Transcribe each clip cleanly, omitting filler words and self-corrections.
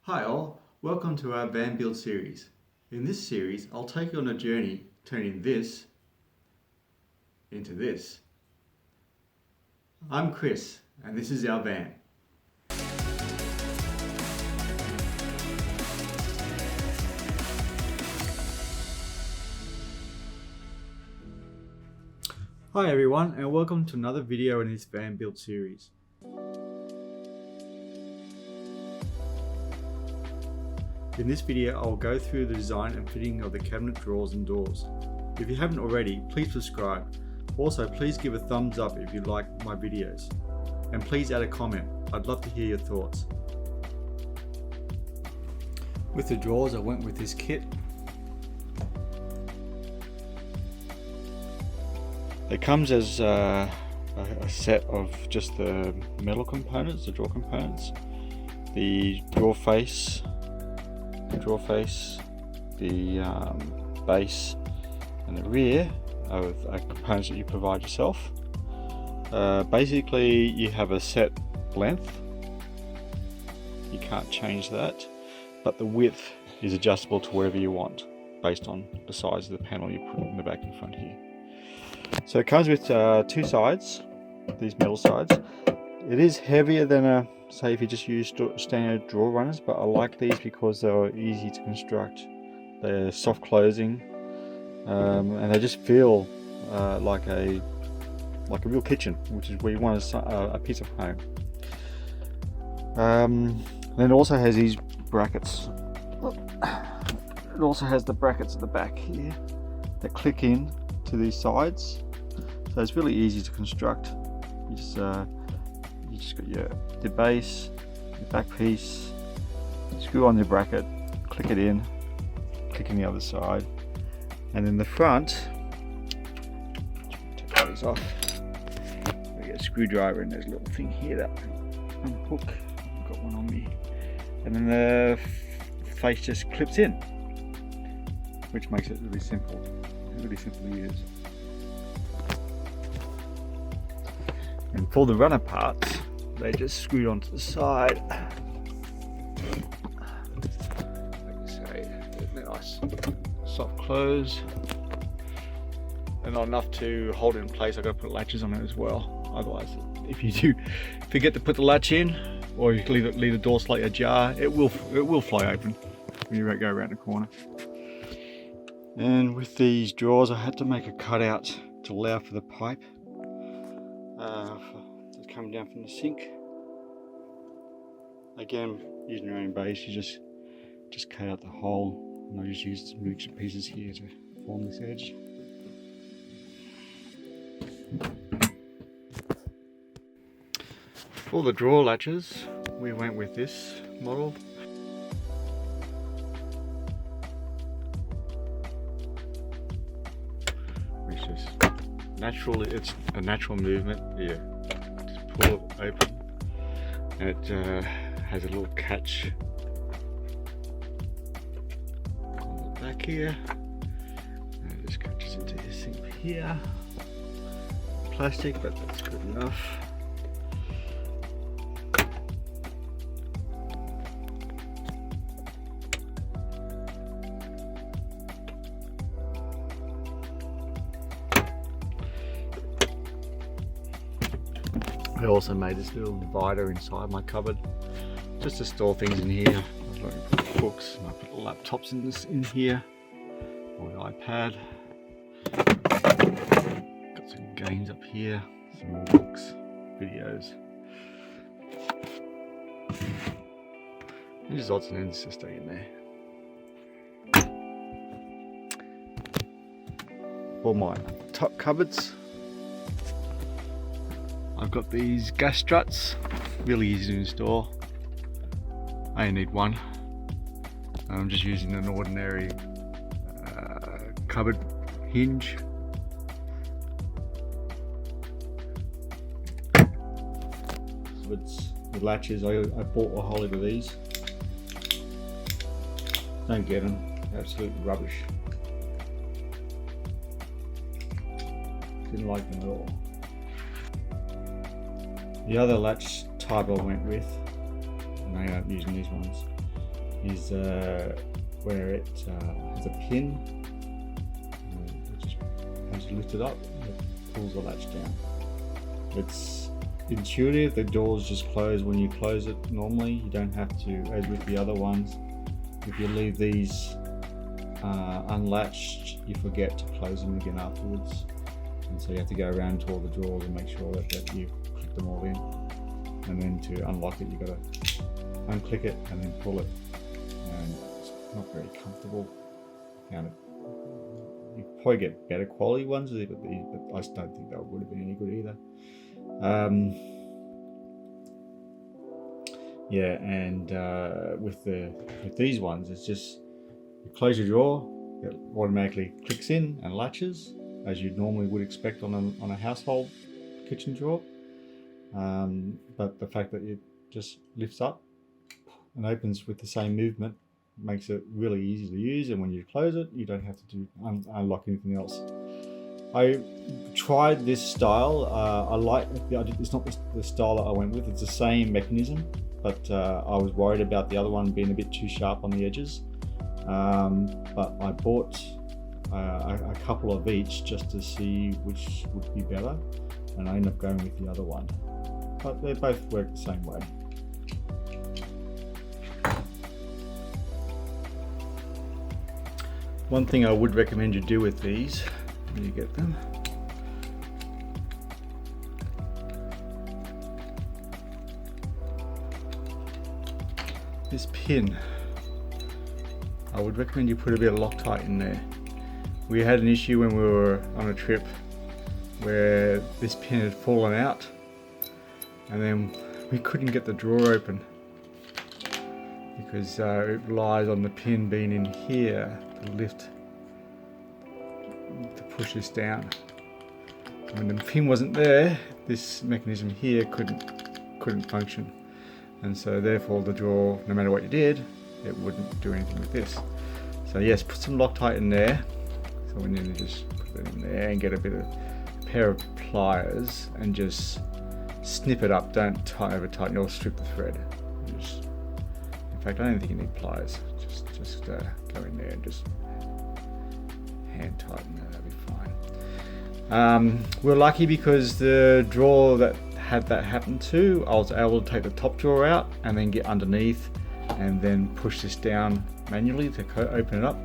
Hi all, welcome to our van build series. In this series, I'll take you on a journey turning this into this. I'm Chris, and this is our van. Hi everyone, and welcome to another video in this van build series. In this video, I'll go through the design and fitting of the cabinet drawers and doors. If you haven't already, please subscribe. Also, please give a thumbs up if you like my videos. And please add a comment. I'd love to hear your thoughts. With the drawers, I went with this kit. It comes as a set of just the metal components, the drawer components, the drawer face, the base, and the rear of components that you provide yourself. Basically, you have a set length. You can't change that, but the width is adjustable to wherever you want based on the size of the panel you put in the back and front here. So it comes with two sides, these metal sides. It is heavier than say if you just use standard drawer runners, but I like these because they're easy to construct. They're soft closing, and they just feel like a real kitchen, which is where you want a piece of home. Then it also has these brackets. It also has the brackets at the back here that click in to these sides, so it's really easy to construct. You just got your base, your back piece, screw on your bracket, click it in, click in the other side, and then the front, take those off, we get a screwdriver and there's a little thing here that unhook, I've got one on me, and then the face just clips in, which makes it really simple to use. And for the runner parts, they just screwed onto the side. Like I say, nice soft close. And not enough to hold it in place. I've got to put latches on it as well. Otherwise, if you do forget to put the latch in, or you leave the door slightly ajar, it will fly open when you go around the corner. And with these drawers, I had to make a cutout to allow for the pipe coming down from the sink. Again, using your own base, you just cut out the hole, and I just used some extra pieces here to form this edge. For the drawer latches, we went with this model. Which is natural, it's a natural movement. Yeah, just pull it open, and it has a little catch on the back here, and it just catches into this thing here. Plastic, but that's good enough. I also made this little divider inside my cupboard just to store things in here. I put books, and I put the laptops in here, or the iPad. Got some games up here, some more books, videos. And just odds and ends to stay in there. For my top cupboards, I've got these gas struts, really easy to install. I only need one. I'm just using an ordinary cupboard hinge. So it's the latches, I bought a whole lot of these. Don't get them, absolute rubbish. Didn't like them at all. The other latch type I went with, and I am using these ones, is where it has a pin, which as you lift it up, it pulls the latch down. It's intuitive. The doors just close when you close it normally. You don't have to, as with the other ones, if you leave these unlatched, you forget to close them again afterwards, and so you have to go around to all the drawers and make sure that you click them all in, and then to unlock it you got to unclick it and then pull it, and it's not very comfortable. You probably get better quality ones with it, but I just don't think that would have been any good either. Yeah, and with these ones, it's just you close your drawer, it automatically clicks in and latches as you normally would expect on a household kitchen drawer. But the fact that it just lifts up and opens with the same movement makes it really easy to use, and when you close it you don't have to unlock anything else. I tried this style. I like it's not the style that I went with, it's the same mechanism, but I was worried about the other one being a bit too sharp on the edges, but I bought a couple of each just to see which would be better, and I ended up going with the other one, but they both work the same way. One thing I would recommend you do with these when you get them, this pin, I would recommend you put a bit of Loctite in there. We had an issue when we were on a trip where this pin had fallen out, and then we couldn't get the drawer open because it relies on the pin being in here to lift, to push this down. When the pin wasn't there, this mechanism here couldn't function, and so therefore the drawer, no matter what you did, it wouldn't do anything with this. So yes, put some Loctite in there. So we need to just put it in there and get a pair of pliers and just snip it up. Don't over tighten, you'll strip the thread. In fact, I don't think you need pliers. Just go in there and just hand tighten that. That'll be fine. We're lucky because the drawer that had that happen to, I was able to take the top drawer out and then get underneath and then push this down manually to open it up.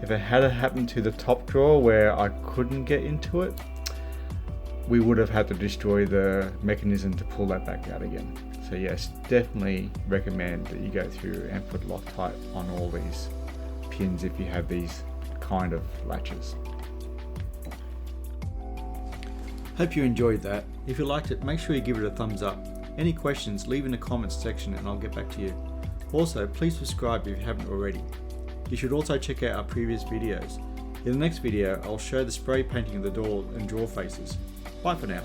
If it had happened to the top drawer where I couldn't get into it, we would have had to destroy the mechanism to pull that back out again. So yes, definitely recommend that you go through and put Loctite on all these pins if you have these kind of latches. Hope you enjoyed that. If you liked it, make sure you give it a thumbs up. Any questions, leave in the comments section and I'll get back to you. Also, please subscribe if you haven't already. You should also check out our previous videos. In the next video, I'll show the spray painting of the door and drawer faces. Bye for now.